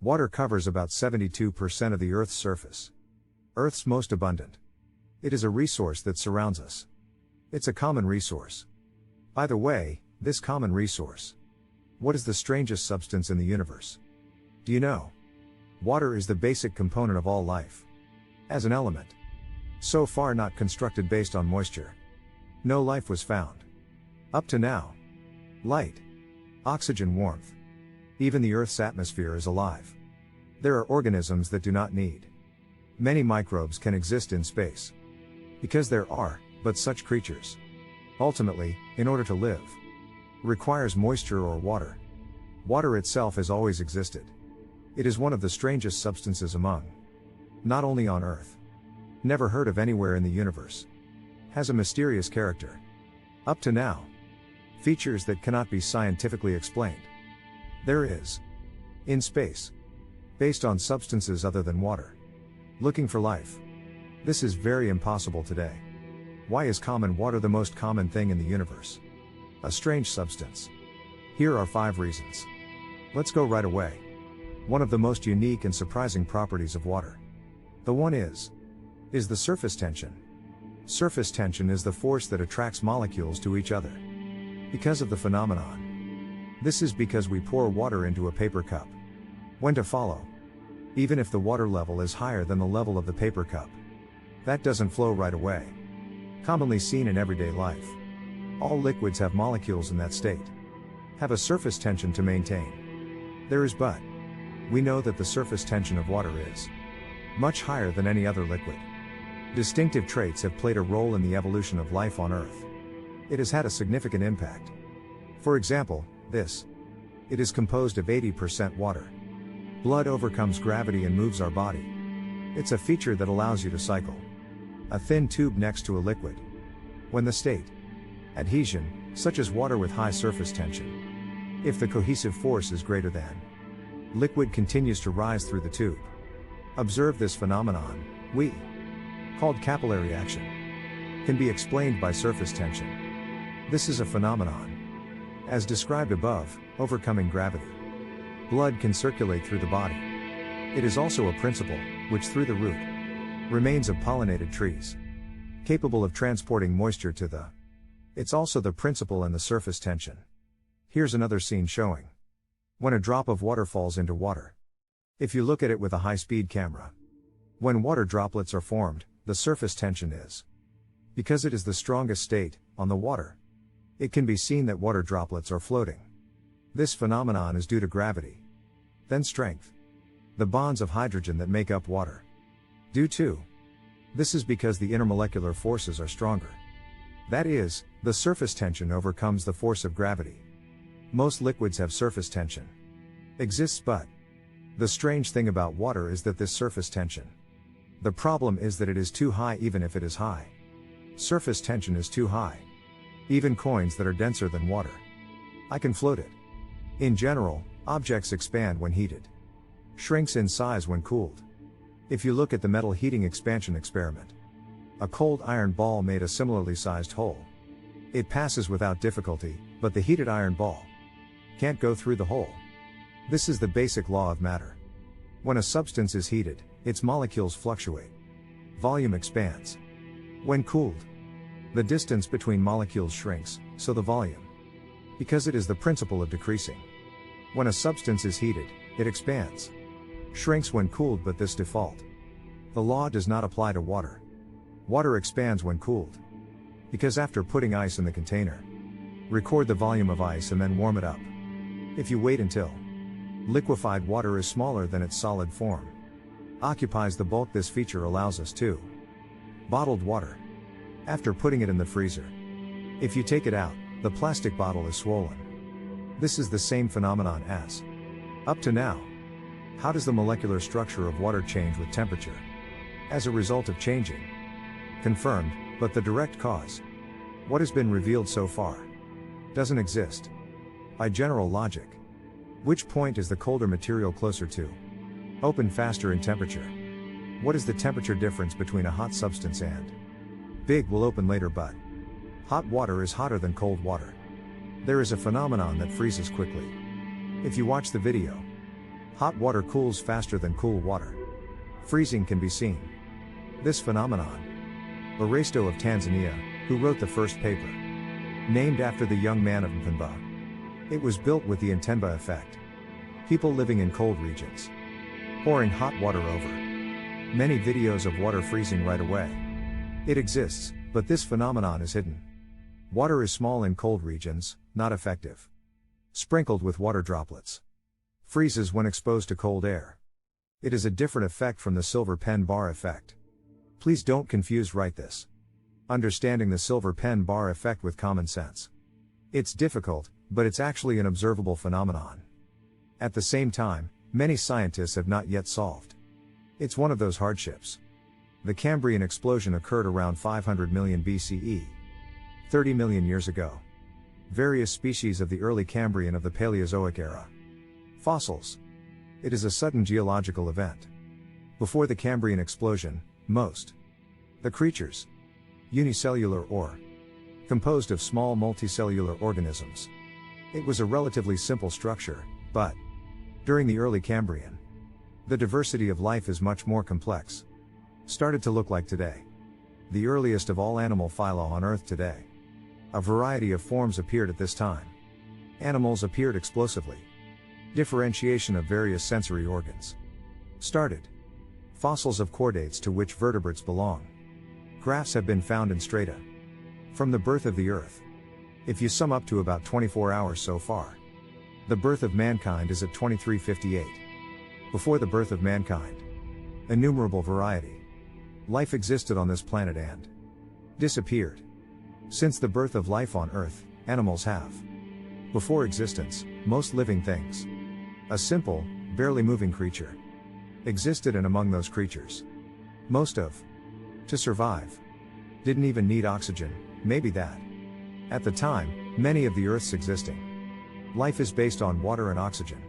Water covers about 72% of the Earth's surface. Earth's most abundant. It is a resource that surrounds us. It's a common resource. By the way, this common resource. What is the strangest substance in the universe? Do you know? Water is the basic component of all life. As an element. So far not constructed based on moisture. No life was found. Up to now. Light. Oxygen, warmth. Even the Earth's atmosphere is alive. There are organisms that do not need. Many microbes can exist in space. Because there are, but such creatures. Ultimately, in order to live. Requires moisture or water. Water itself has always existed. It is one of the strangest substances among. Not only on Earth. Never heard of anywhere in the universe. Has a mysterious character. Up to now. Features that cannot be scientifically explained. There is. In space. Based on substances other than water. Looking for life. This is very impossible today. Why is common water the most common thing in the universe? A strange substance. Here are 5 reasons. Let's go right away. One of the most unique and surprising properties of water. The one is the surface tension. Surface tension is the force that attracts molecules to each other. Because of the phenomenon. This is because we pour water into a paper cup. When to follow? Even if the water level is higher than the level of the paper cup. That doesn't flow right away. Commonly seen in everyday life. All liquids have molecules in that state. Have a surface tension to maintain. There is but. We know that the surface tension of water is much higher than any other liquid. Distinctive traits have played a role in the evolution of life on Earth. It has had a significant impact. For example, this. It is composed of 80% water. Blood overcomes gravity and moves our body. It's a feature that allows you to cycle. A thin tube next to a liquid. When the state. Adhesion, such as water with high surface tension. If the cohesive force is greater than. Liquid continues to rise through the tube. Observe this phenomenon, we. Called capillary action. Can be explained by surface tension. This is a phenomenon. As described above, overcoming gravity. Blood can circulate through the body. It is also a principle, which through the root. Remains of pollinated trees. Capable of transporting moisture to the. It's also the principle and the surface tension. Here's another scene showing. When a drop of water falls into water. If you look at it with a high-speed camera. When water droplets are formed, the surface tension is. Because it is the strongest state, on the water. It can be seen that water droplets are floating. This phenomenon is due to gravity. Then strength. The bonds of hydrogen that make up water. Due to. This is because the intermolecular forces are stronger. That is, the surface tension overcomes the force of gravity. Most liquids have surface tension. Exists but. The strange thing about water is that this surface tension. The problem is that it is too high even if it is high. Surface tension is too high. Even coins that are denser than water. I can float it. In general, objects expand when heated. Shrinks in size when cooled. If you look at the metal heating expansion experiment. A cold iron ball made a similarly sized hole. It passes without difficulty, but the heated iron ball can't go through the hole. This is the basic law of matter. When a substance is heated, its molecules fluctuate. Volume expands. When cooled, the distance between molecules shrinks, so the volume. Because it is the principle of decreasing. When a substance is heated, it expands. Shrinks when cooled, but this default. The law does not apply to water. Water expands when cooled. Because after putting ice in the container, record the volume of ice and then warm it up. If you wait until liquefied water is smaller than its solid form, occupies the bulk, this feature allows us to bottled water. After putting it in the freezer, if you take it out, the plastic bottle is swollen. This is the same phenomenon as up to now. How does the molecular structure of water change with temperature? As a result of changing. Confirmed, but the direct cause. What has been revealed so far? Doesn't exist. By general logic. Which point is the colder material closer to? Open faster in temperature. What is the temperature difference between a hot substance and? Big will open later, but hot water is hotter than cold water. There is a phenomenon that freezes quickly. If you watch the video, Hot water cools faster than cool water. Freezing can be seen. This phenomenon. Erasto of Tanzania, who wrote the first paper. Named after the young man of Mpemba. It was built with the Ntemba effect. People living in cold regions. Pouring hot water over. Many videos of water freezing right away. It exists, but this phenomenon is hidden. Water is small in cold regions, not effective. Sprinkled with water droplets. Freezes when exposed to cold air. It is a different effect from the silver pen bar effect. Please don't confuse this. Understanding the silver pen bar effect with common sense. It's difficult, but it's actually an observable phenomenon. At the same time, many scientists have not yet solved. It's one of those hardships. The Cambrian explosion occurred around 500 million BCE. 30 million years ago. Various species of the early Cambrian of the Paleozoic era. Fossils. It is a sudden geological event. Before the Cambrian explosion, the creatures, unicellular or composed of small multicellular organisms. It was a relatively simple structure, but during the early Cambrian, the diversity of life is much more complex. Started to look like today. The earliest of all animal phyla on Earth today. A variety of forms appeared at this time. Animals appeared explosively. Differentiation of various sensory organs started. Fossils of chordates to which vertebrates belong. Graphs have been found in strata. From the birth of the Earth. If you sum up to about 24 hours so far. The birth of mankind is at 2358. Before the birth of mankind. Innumerable variety. Life existed on this planet and disappeared. Since the birth of life on Earth, animals have. Before existence, most living things. A simple, barely moving creature. Existed, and among those creatures. Most of. To survive. Didn't even need oxygen, maybe that. At the time, many of the Earth's existing. Life is based on water and oxygen.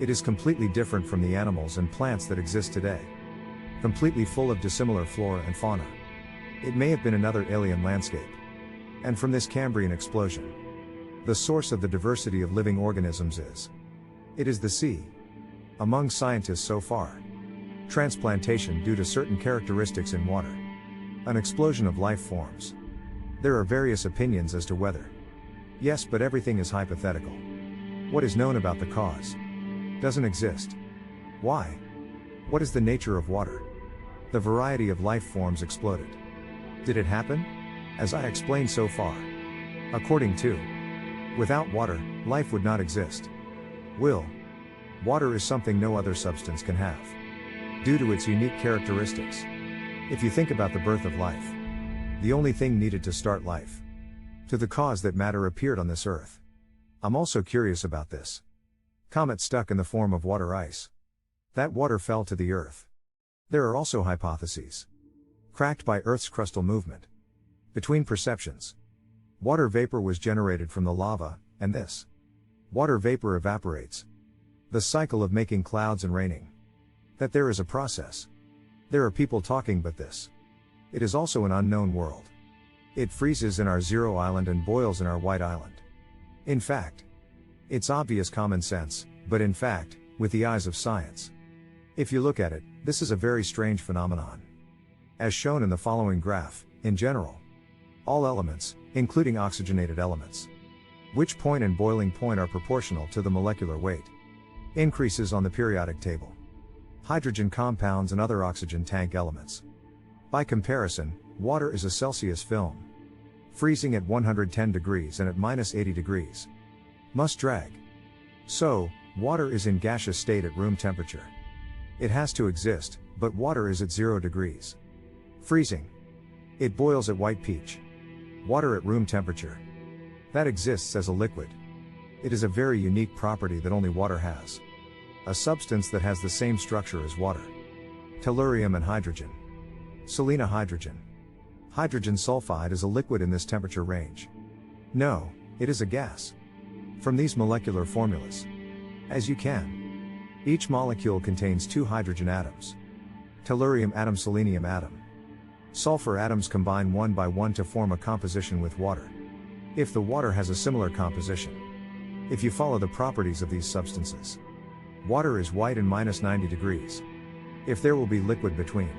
It is completely different from the animals and plants that exist today. Completely full of dissimilar flora and fauna. It may have been another alien landscape. And from this Cambrian explosion, the source of the diversity of living organisms is. It is the sea. Among scientists so far. Transplantation due to certain characteristics in water. An explosion of life forms. There are various opinions as to whether. Yes, but everything is hypothetical. What is known about the cause? Doesn't exist. Why? What is the nature of water? The variety of life forms exploded. Did it happen? As I explained so far. According to. Without water, life would not exist. Water is something no other substance can have. Due to its unique characteristics. If you think about the birth of life. The only thing needed to start life. To the cause that matter appeared on this Earth. I'm also curious about this. Comet stuck in the form of water ice. That water fell to the Earth. There are also hypotheses. Cracked by Earth's crustal movement. Between perceptions. Water vapor was generated from the lava, and this. Water vapor evaporates. The cycle of making clouds and raining. That there is a process. There are people talking, but this. It is also an unknown world. It freezes in our zero island and boils in our white island. In fact. It's obvious common sense, but in fact, with the eyes of science. If you look at it, this is a very strange phenomenon. As shown in the following graph, in general. All elements, including oxygenated elements. Which point and boiling point are proportional to the molecular weight. Increases on the periodic table. Hydrogen compounds and other oxygen tank elements. By comparison, water is a Celsius film. Freezing at 110 degrees and at -80 degrees. Must drag. So, water is in gaseous state at room temperature. It has to exist, but water is at 0 degrees. Freezing. It boils at white peach. Water at room temperature. That exists as a liquid. It is a very unique property that only water has. A substance that has the same structure as water. Tellurium and hydrogen. Selenium hydrogen. Hydrogen sulfide is a liquid in this temperature range. No, it is a gas. From these molecular formulas. As you can. Each molecule contains 2 hydrogen atoms. Tellurium atom, selenium atom. Sulfur atoms combine one by one to form a composition with water. If the water has a similar composition. If you follow the properties of these substances. Water is white and minus 90 degrees. If there will be liquid between.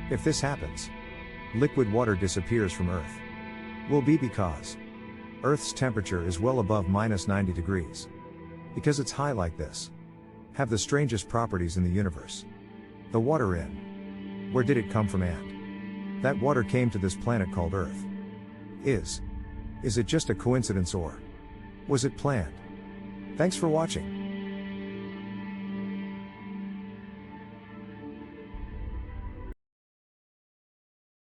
If this happens, liquid water disappears from Earth. Will be because Earth's temperature is well above minus 90 degrees. Because it's high like this. Have the strangest properties in the universe. The water in. Where did it come from and that water came to this planet called Earth? Is it just a coincidence or was it planned? Thanks for watching.